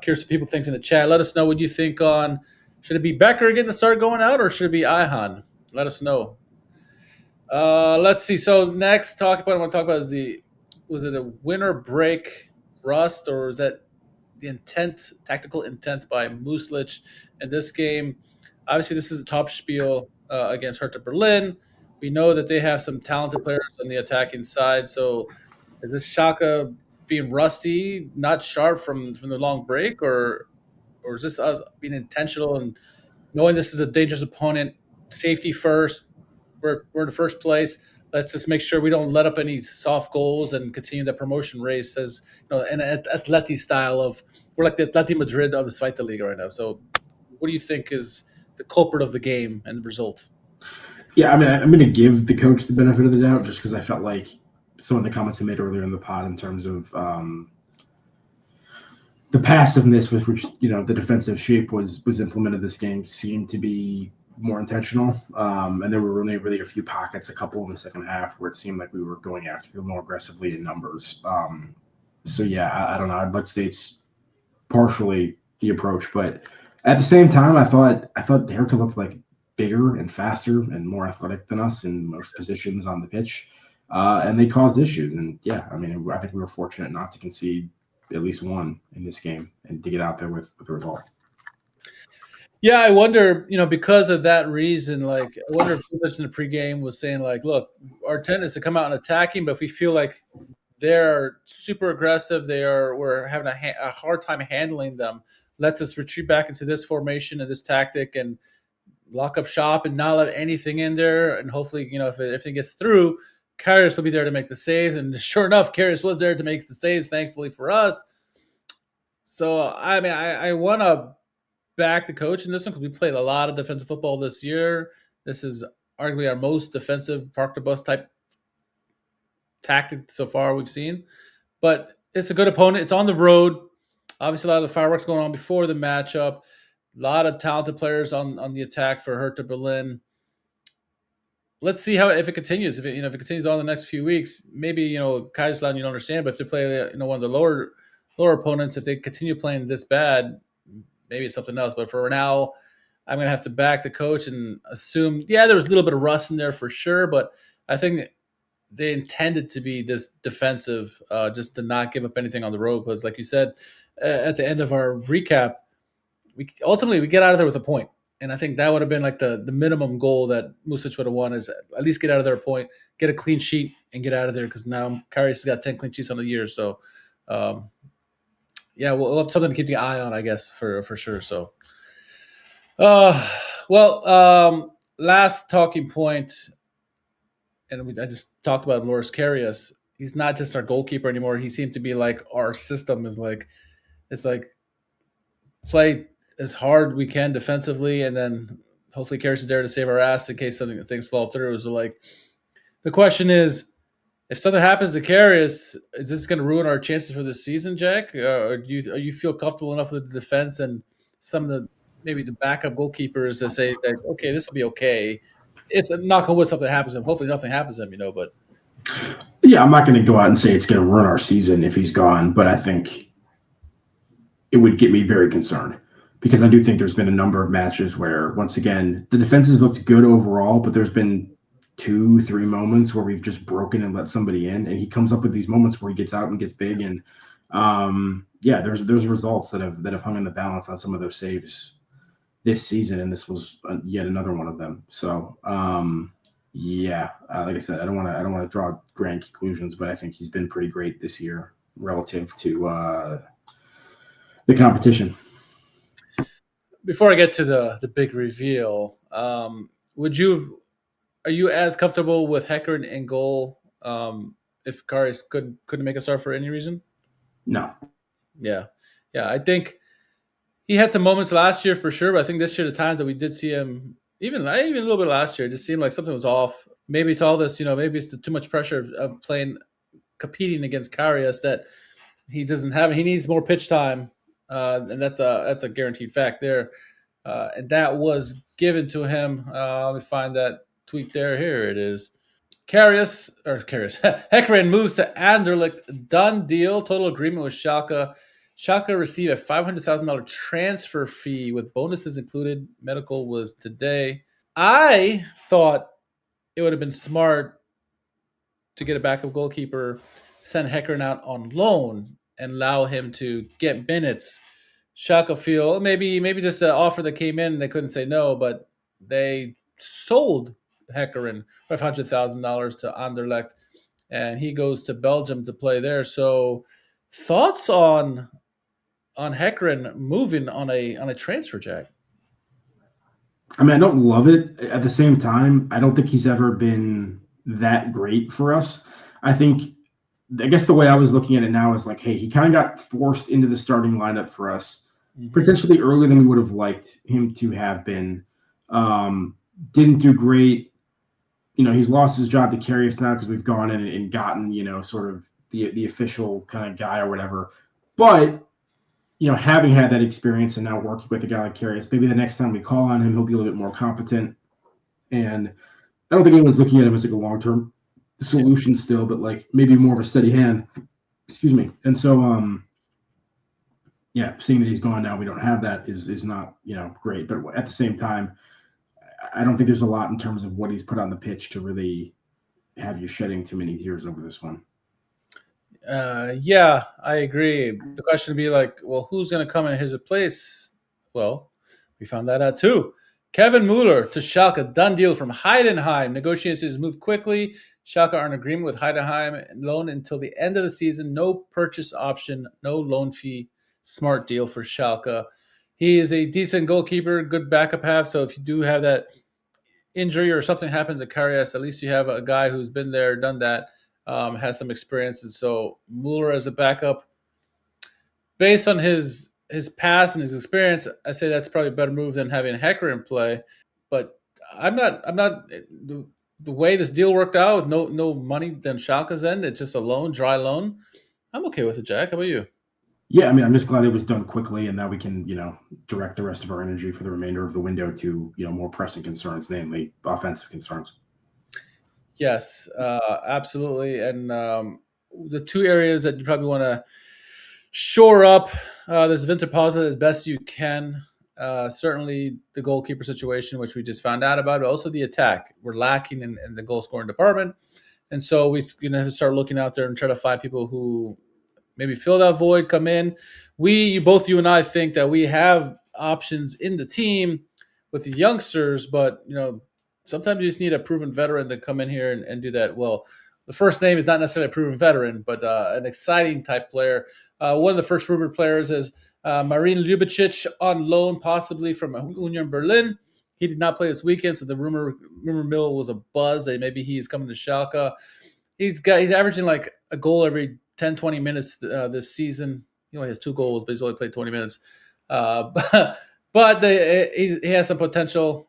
curious what people think in the chat. Let us know what you think on. Should it be Becker getting the start going out, or should it be Ihan? Let us know. Let's see. So next talk about I want to talk about is was it a winner break rust, or is that the tactical intent by Muslic in this game? Obviously, this is a top spiel against Hertha Berlin. We know that they have some talented players on the attacking side. So is this Schalke being rusty, not sharp from the long break, or is this us being intentional and knowing this is a dangerous opponent, safety first, we're in the first place. Let's just make sure we don't let up any soft goals and continue the promotion race as in an Atleti style of we're like the Atleti Madrid of the Vitalie right now. So, what do you think is the culprit of the game and the result? Yeah, I mean, I'm going to give the coach the benefit of the doubt just because I felt like some of the comments he made earlier in the pod in terms of the passiveness with which the defensive shape was implemented this game seemed to be more intentional. And there were really a few pockets, a couple in the second half, where it seemed like we were going after people more aggressively in numbers. So yeah, I don't know. I'd like to say it's partially the approach, but at the same time, I thought Hertha looked like bigger and faster and more athletic than us in most positions on the pitch, and they caused issues. And yeah, I mean, I think we were fortunate not to concede at least one in this game and to get out there with a result. Yeah, I wonder, because of that reason, I wonder if Pulic in the pregame was saying, look, our intent is to come out and attacking, but if we feel like they're super aggressive, we're having a hard time handling them, let's us retreat back into this formation and this tactic and lock up shop and not let anything in there. And hopefully, if everything gets through, Karius will be there to make the saves. And sure enough, Karius was there to make the saves, thankfully for us. So, I mean, I want to back the coach in this one because we played a lot of defensive football this year. This is arguably our most defensive park the bus type tactic so far we've seen. But it's a good opponent. It's on the road. Obviously, a lot of the fireworks going on before the matchup. A lot of talented players on the attack for Hertha Berlin. Let's see if it continues. If it continues on the next few weeks, maybe Kaiserslautern you don't understand, but if they play one of the lower opponents, if they continue playing this bad, maybe it's something else. But for now, I'm going to have to back the coach and assume, there was a little bit of rust in there for sure. But I think they intended to be this defensive, just to not give up anything on the road. Because like you said, at the end of our recap, we get out of there with a point. And I think that would have been like the minimum goal that Muslic would have won is at least get out of there a point, get a clean sheet, and get out of there because now Karius has got 10 clean sheets on the year. So, we'll have something to keep the eye on, I guess, for sure. So, last talking point, and I just talked about Loris Karius. He's not just our goalkeeper anymore. He seems to be like our system is like, it's like play as hard we can defensively, and then hopefully Karius is there to save our ass in case things fall through. So the question is, if something happens to Karius, is this going to ruin our chances for this season, Jack? Or do you feel comfortable enough with the defense and some of maybe the backup goalkeepers to say that okay, this will be okay? It's knock on wood, something happens to him. Hopefully nothing happens to him, But yeah, I'm not going to go out and say it's going to ruin our season if he's gone, but I think it would get me very concerned because I do think there's been a number of matches where, once again, the defense has looked good overall, but there's been 2-3 moments where we've just broken and let somebody in, and he comes up with these moments where he gets out and gets big, and there's results that have hung in the balance on some of those saves this season, and this was yet another one of them. So like I said, I don't want to draw grand conclusions, but I think he's been pretty great this year relative to the competition. Before I get to the big reveal, would you are you as comfortable with Hecker in goal? If Karius couldn't make a start for any reason? No. Yeah, yeah. I think he had some moments last year for sure, but I think this year the times that we did see him, even a little bit last year, it just seemed like something was off. Maybe it's all this, maybe it's the too much pressure of playing, competing against Karius that he doesn't have. He needs more pitch time, and that's a guaranteed fact there. And that was given to him. Let me find that tweet there. Here it is. Heckeren moves to Anderlecht. Done deal. Total agreement with Schalke. Schalke received a $500,000 transfer fee with bonuses included. Medical was today. I thought it would have been smart to get a backup goalkeeper, send Heckeren out on loan, and allow him to get minutes. Schalke feel maybe just the offer that came in, they couldn't say no, but they sold Heckeren $500,000 to Anderlecht, and he goes to Belgium to play there. So, thoughts on Heckeren moving on a transfer, Jack? I mean, I don't love it. At the same time, I don't think he's ever been that great for us. I guess the way I was looking at it now is like, hey, he kind of got forced into the starting lineup for us, potentially earlier than we would have liked him to have been. Didn't do great. He's lost his job to Karius now because we've gone in and gotten, sort of the official kind of guy or whatever. But having had that experience and now working with a guy like Karius, maybe the next time we call on him, he'll be a little bit more competent. And I don't think anyone's looking at him as like a long-term solution still, but like maybe more of a steady hand. Excuse me. And so, seeing that he's gone now, we don't have that is not, great. But at the same time, I don't think there's a lot in terms of what he's put on the pitch to really have you shedding too many tears over this one. Yeah, I agree. The question would be like, well, who's going to come in his place? Well, we found that out too. Kevin Mueller to Schalke, done deal from Heidenheim. Negotiations moved quickly. Schalke are in agreement with Heidenheim, loan until the end of the season. No purchase option, no loan fee. Smart deal for Schalke. He is a decent goalkeeper, good backup half. So if you do have that injury or something happens at Karius, at least you have a guy who's been there, done that. Has some experience, and so Mueller as a backup, based on his past and his experience, I say that's probably a better move than having Hecker in play. But I'm not the way this deal worked out. No money than Schalke's end. It's just a loan, dry loan. I'm okay with it, Jack. How about you? Yeah, I mean, I'm just glad it was done quickly, and now we can, direct the rest of our energy for the remainder of the window to, more pressing concerns, namely offensive concerns. Yes, absolutely. And the two areas that you probably want to shore up this winter pause as best you can. Certainly the goalkeeper situation, which we just found out about, but also the attack. We're lacking in the goal scoring department. And so we're going to have to start looking out there and try to find people who maybe fill that void, come in. Both you and I think that we have options in the team with the youngsters, but, sometimes you just need a proven veteran to come in here and do that. Well, the first name is not necessarily a proven veteran, but an exciting type player. One of the first rumored players is Miron Muslic on loan, possibly from Union Berlin. He did not play this weekend, so the rumor mill was a buzz that maybe he is coming to Schalke. He's averaging like a goal every 10, 20 minutes this season. He only has 2 goals, but he's only played 20 minutes. But he has some potential.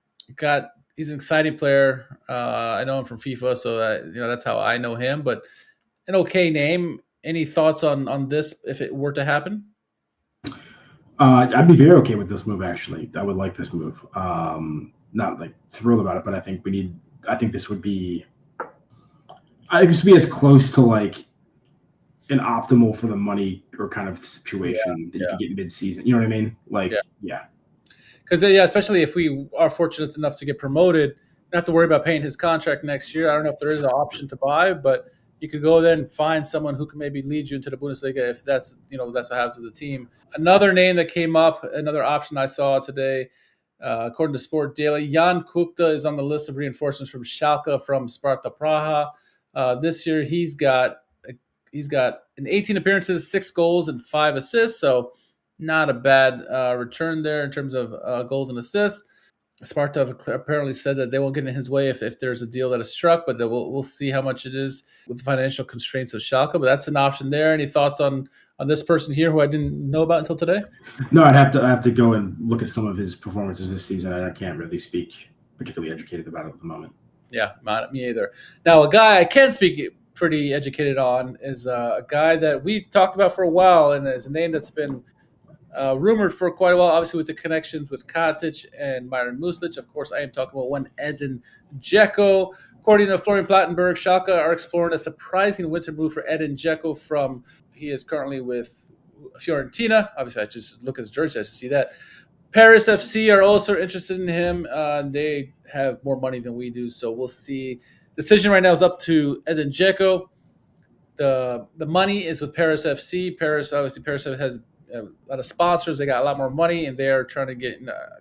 He's an exciting player. I know him from FIFA, so that's how I know him. But an okay name. Any thoughts on this if it were to happen? I'd be very okay with this move. Actually, I would like this move. Not like thrilled about it, but I think this would be. I think this would be as close to like an optimal for the money or kind of situation that you could get mid-season. You know what I mean? Like, yeah. Because especially if we are fortunate enough to get promoted, you don't have to worry about paying his contract next year. I don't know if there is an option to buy, but you could go there and find someone who can maybe lead you into the Bundesliga if that's what happens to the team. Another name that came up, another option I saw today, according to Sport Daily, Jan Kukta is on the list of reinforcements from Schalke from Sparta Praha. This year he's got in 18 appearances, 6 goals and 5 assists. So not a bad return there in terms of goals and assists. Sparta apparently said that they won't get in his way if there's a deal that is struck, but we'll see how much it is with the financial constraints of Schalke. But that's an option there. Any thoughts on this person here who I didn't know about until today? No, I have to go and look at some of his performances this season. I can't really speak particularly educated about it at the moment. Yeah, not me either. Now, a guy I can speak pretty educated on is a guy that we've talked about for a while, and is a name that's been rumored for quite a while, obviously with the connections with Katic and Miron Muslic. Of course, I am talking about one Edin Dzeko. According to Florian Plattenberg, Schalke are exploring a surprising winter move for Edin Dzeko he is currently with Fiorentina. Obviously, I just look at his jersey, I see that. Paris FC are also interested in him. They have more money than we do, so we'll see. Decision right now is up to Edin Dzeko. The money is with Paris FC. Paris has a lot of sponsors. They got a lot more money, and they are trying to get.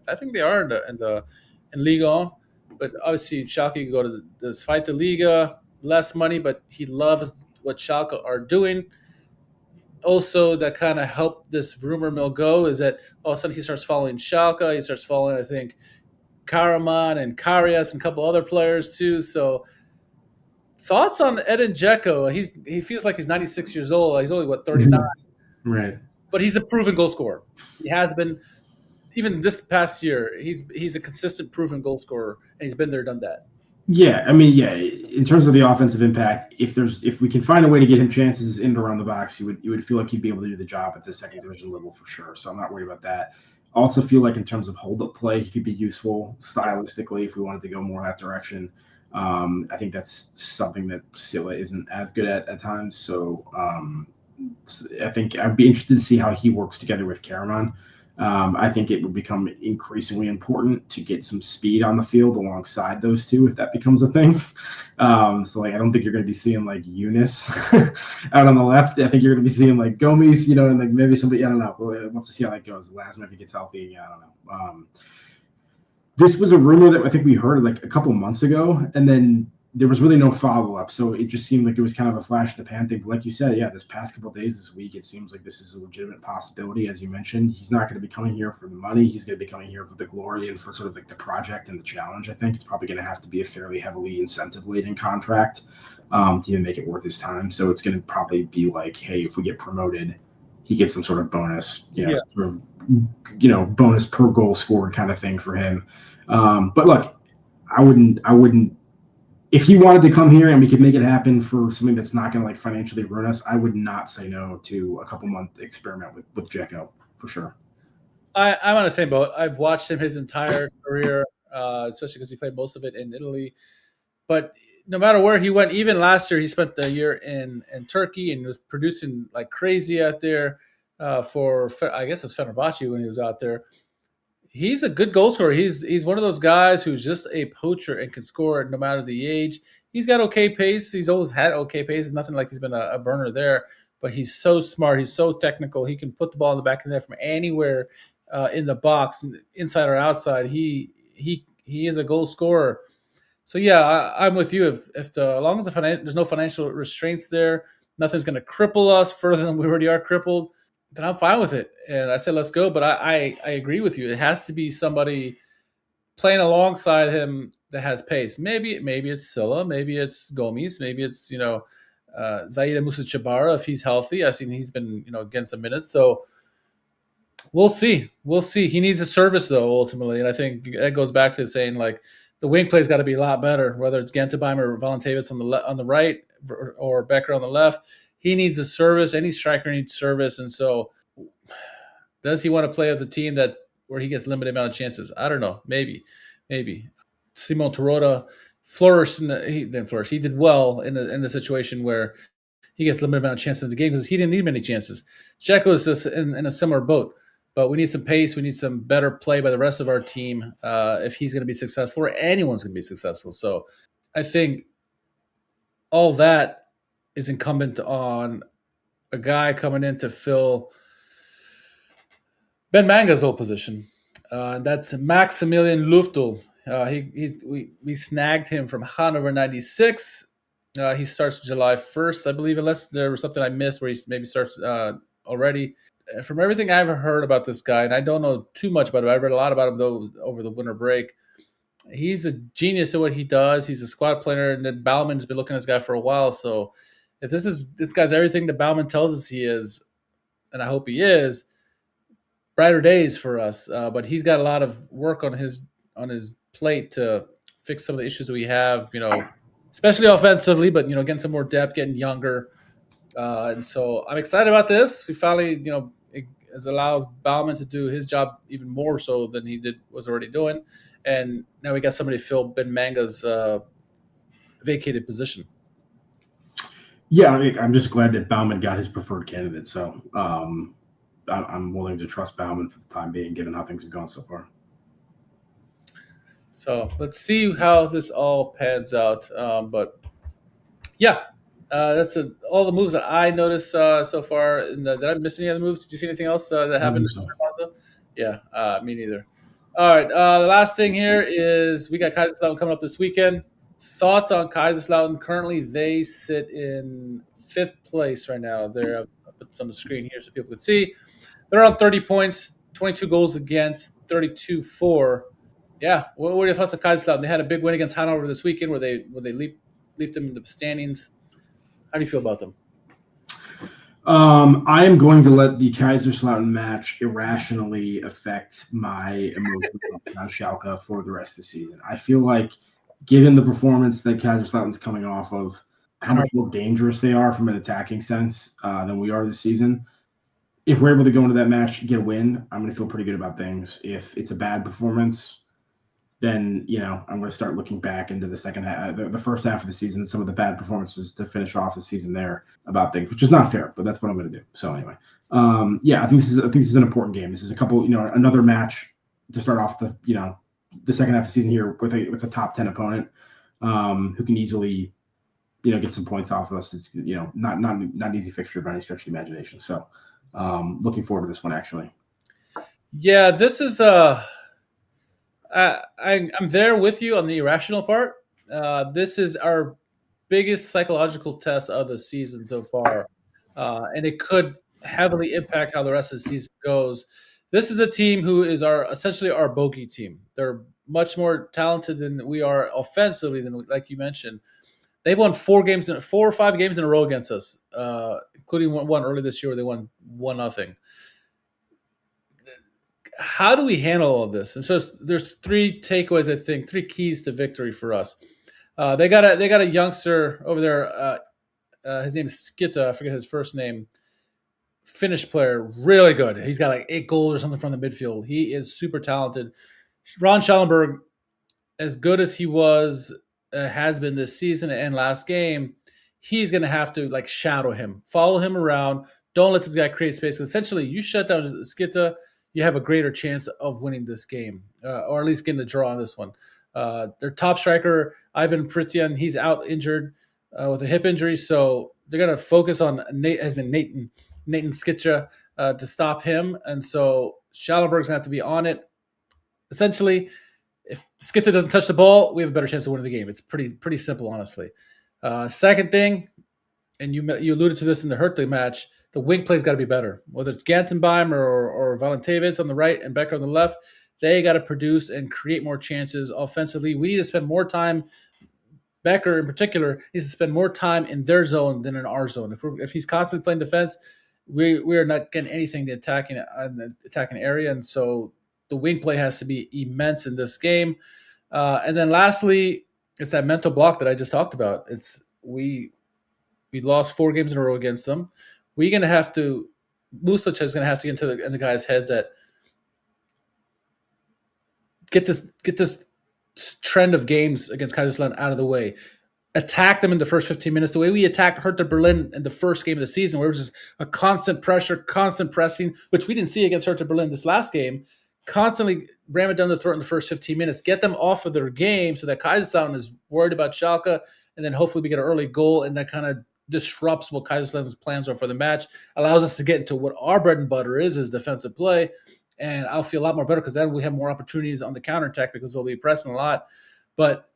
I think they are in Ligue 1, but obviously Schalke can go to the Zweite Liga, less money, but he loves what Schalke are doing. Also, that kind of helped this rumor mill go is that all of a sudden he starts following Schalke. He starts following, I think, Karaman and Karius and a couple other players too. So, thoughts on Edin Dzeko? He feels like he's 96 years old. He's only 39, Right. but he's a proven goal scorer. He has been even this past year. He's a consistent proven goal scorer, and he's been there, done that. Yeah, I mean, yeah. In terms of the offensive impact, if we can find a way to get him chances in and around the box, you would feel like he'd be able to do the job at the second division level for sure. So I'm not worried about that. I also feel like in terms of hold up play, he could be useful stylistically if we wanted to go more that direction. I think that's something that Silla isn't as good at times. So I think I'd be interested to see how he works together with Karaman. I think it would become increasingly important to get some speed on the field alongside those two if that becomes a thing. So like I don't think you're going to be seeing like Eunice out on the left. I think you're going to be seeing like Gomes, and like maybe somebody. I don't know. We'll have to see how that goes. Lasma if he gets healthy. I don't know. This was a rumor that I think we heard like a couple months ago, and then there was really no follow-up. So it just seemed like it was kind of a flash in the pan thing. But like you said, yeah, this past couple of days this week, it seems like this is a legitimate possibility. As you mentioned, he's not going to be coming here for the money. He's going to be coming here for the glory and for sort of like the project and the challenge. I think it's probably going to have to be a fairly heavily incentive-laden contract to even make it worth his time. So it's going to probably be like, hey, if we get promoted, he gets some sort of bonus, sort of, bonus per goal scored kind of thing for him. But look, I wouldn't. If he wanted to come here and we could make it happen for something that's not going to like financially ruin us, I would not say no to a couple month experiment with Dzeko for sure. I'm on the same boat. I've watched him his entire career, especially because he played most of it in Italy. But no matter where he went, even last year, he spent the year in Turkey and was producing like crazy out there for, I guess it was Fenerbahce when he was out there. He's a good goal scorer. He's one of those guys who's just a poacher and can score no matter the age. He's got okay pace. He's always had okay pace. It's nothing like he's been a burner there. But he's so smart. He's so technical. He can put the ball in the back of the net from anywhere in the box, inside or outside. He is a goal scorer. So yeah, I'm with you. As long as there's no financial restraints there, nothing's going to cripple us further than we already are crippled, then I'm fine with it. And I said, let's go. But I agree with you. It has to be somebody playing alongside him that has pace. Maybe it's Silla. Maybe it's Gomes. Maybe it's, Zaida Musa if he's healthy. I've seen he's been, getting some minutes. So we'll see. We'll see. He needs a service, though, ultimately. And I think that goes back to saying, like, the wing play's got to be a lot better, whether it's Gentebeim or Veltins on the right or Becker on the left. He needs a service. Any striker needs service. And so does he want to play with a team where he gets limited amount of chances? I don't know. Maybe. Simon Terota flourished. He did well in the situation where he gets limited amount of chances in the game because he didn't need many chances. Dzeko is just in a similar boat. But we need some pace. We need some better play by the rest of our team if he's going to be successful or anyone's going to be successful. So I think all that is incumbent on a guy coming in to fill Ben Manga's old position. That's Maximilian Luftel. We snagged him from Hannover 96. He starts July 1st, I believe, unless there was something I missed where he maybe starts already. from everything I've heard about this guy, and I don't know too much about him. I read a lot about him though over the winter break. He's a genius at what he does. He's a squad player, and then Bauman's been looking at this guy for a while. So if this guy's everything that Bauman tells us he is, and I hope he is, brighter days for us. But he's got a lot of work on his plate to fix some of the issues that we have. Especially offensively, but getting some more depth, getting younger. And so I'm excited about this. We finally, it allows Bauman to do his job even more so than he was already doing. And now we got somebody to fill Ben Manga's vacated position. Yeah, I'm just glad that Bauman got his preferred candidate. So I'm willing to trust Bauman for the time being, given how things have gone so far. So let's see how this all pans out. But yeah, that's all the moves that I noticed so far. Did I miss any other moves? Did you see anything else that happened? Yeah, me neither. All right, the last thing here is we got Kaiserslautern coming up this weekend. Thoughts on Kaiserslautern? Currently, they sit in 5th place right now. I'll put this on the screen here so people can see. They're on 30 points, 22 goals against, 32 for. Yeah, what are your thoughts on Kaiserslautern? They had a big win against Hanover this weekend where they leaped them in the standings. How do you feel about them? I am going to let the Kaiserslautern match irrationally affect my emotions on Schalke for the rest of the season. I feel like, given the performance that Kaiserslautern's coming off of, how much more dangerous they are from an attacking sense than we are this season. If we're able to go into that match, get a win, I'm going to feel pretty good about things. If it's a bad performance, then I'm going to start looking back into the second half, the first half of the season, and some of the bad performances to finish off the season there about things, which is not fair, but that's what I'm going to do. So anyway, I think this is an important game. This is another match to start off the second half of the season here with a top 10 opponent who can easily get some points off of us. It's not an easy fixture by any stretch of the imagination. So looking forward to this one actually. Yeah, this is I'm there with you on the irrational part. This is our biggest psychological test of the season so far, and it could heavily impact how the rest of the season goes. This is a team who is essentially our bogey team. They're much more talented than we are offensively, like you mentioned. They've won 4 or 5 games in a row against us, including one early this year where they won 1-0. How do we handle all of this? And so there's 3 takeaways, I think, 3 keys to victory for us. They got a youngster over there. His name is Skita. I forget his first name. Finnish player, really good. He's got like 8 goals or something from the midfield. He is super talented. Ron Schallenberg, as good as he has been this season and last game, he's going to have to shadow him, follow him around. Don't let this guy create space. Essentially, you shut down Skita, you have a greater chance of winning this game, or at least getting the draw on this one. Their top striker, Ivan Prityan, he's out injured with a hip injury, so they're going to focus on Nathan Skitra to stop him, and so Schallenberg's going to have to be on it. Essentially, if Skitra doesn't touch the ball, we have a better chance of winning the game. It's pretty simple, honestly. Second thing, and you alluded to this in the Hertha match, the wing play's got to be better. Whether it's Gantenbeim or Veltins on the right and Becker on the left, they got to produce and create more chances offensively. We need to spend more time. Becker, in particular, needs to spend more time in their zone than in our zone. If he's constantly playing defense, we are not getting anything to attacking area, and so the wing play has to be immense in this game. And then lastly, it's that mental block that I just talked about. We lost 4 games in a row against them. We're going to have to – Muslic is going to have to get into the guys' heads that get this trend of games against Kaiserslautern out of the way. Attack them in the first 15 minutes the way we attacked Hertha Berlin in the first game of the season, where it was just a constant pressure, constant pressing, which we didn't see against Hertha Berlin this last game. Constantly ram it down the throat in the first 15 minutes. Get them off of their game so that Kaiserslautern is worried about Schalke, and then hopefully we get an early goal, and that kind of disrupts what Kaiserslautern's plans are for the match, allows us to get into what our bread and butter is defensive play, and I'll feel a lot more better because then we have more opportunities on the counterattack because they'll be pressing a lot. But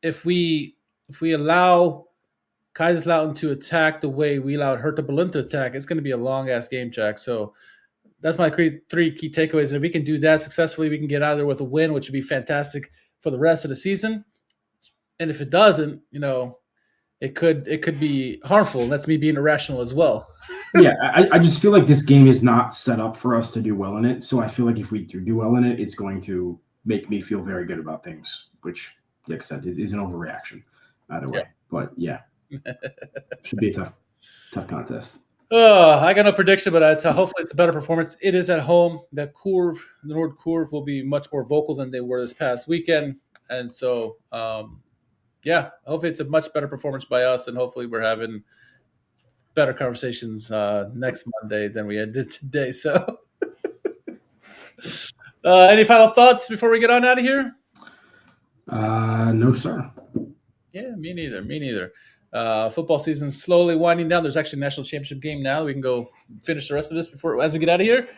if we allow Kaiserslautern to attack the way we allowed Hertha Berlin to attack, it's going to be a long-ass game, Jack. So that's my three key takeaways. If we can do that successfully, we can get out of there with a win, which would be fantastic for the rest of the season. And if it doesn't, it could be harmful. And that's me being irrational as well. Yeah, I just feel like this game is not set up for us to do well in it. So I feel like if we do well in it, it's going to make me feel very good about things, which, like I said, is an overreaction either way. But yeah, should be a tough contest. I got no prediction, but hopefully it's a better performance. It is at home. The Nord Curve will be much more vocal than they were this past weekend. And so, hopefully it's a much better performance by us, and hopefully we're having better conversations next Monday than we did today. So, any final thoughts before we get on out of here? No, sir. Yeah, me neither. Football season's slowly winding down. There's actually a national championship game now. We can go finish the rest of this as we get out of here.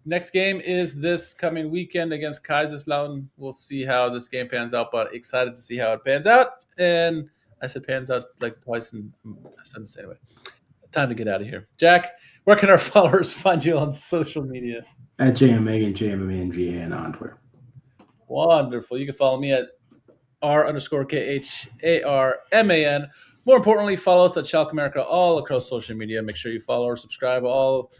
Next game is this coming weekend against Kaiserslautern. We'll see how this game pans out, but excited to see how it pans out. And I said pans out like twice in a sentence anyway. Time to get out of here. Jack, where can our followers find you on social media? At JMA JMMANGAN on Twitter. Wonderful. You can follow me at R_KHARMAN. More importantly, follow us at Schalke America all across social media. Make sure you follow or subscribe all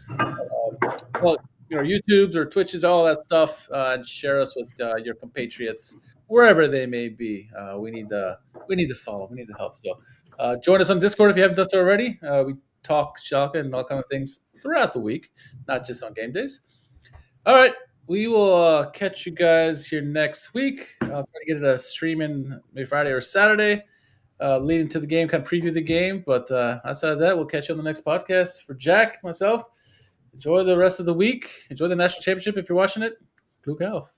your YouTubes or Twitches, all that stuff, and share us with your compatriots wherever they may be. We need the follow. We need the help. So join us on Discord if you haven't done so already. We talk Schalke and all kind of things throughout the week, not just on game days. All right. We will catch you guys here next week. I'll try to get it a streaming maybe Friday or Saturday, leading to the game, kind of preview the game. But outside of that, we'll catch you on the next podcast. For Jack, myself, enjoy the rest of the week. Enjoy the national championship if you're watching it. Glück auf.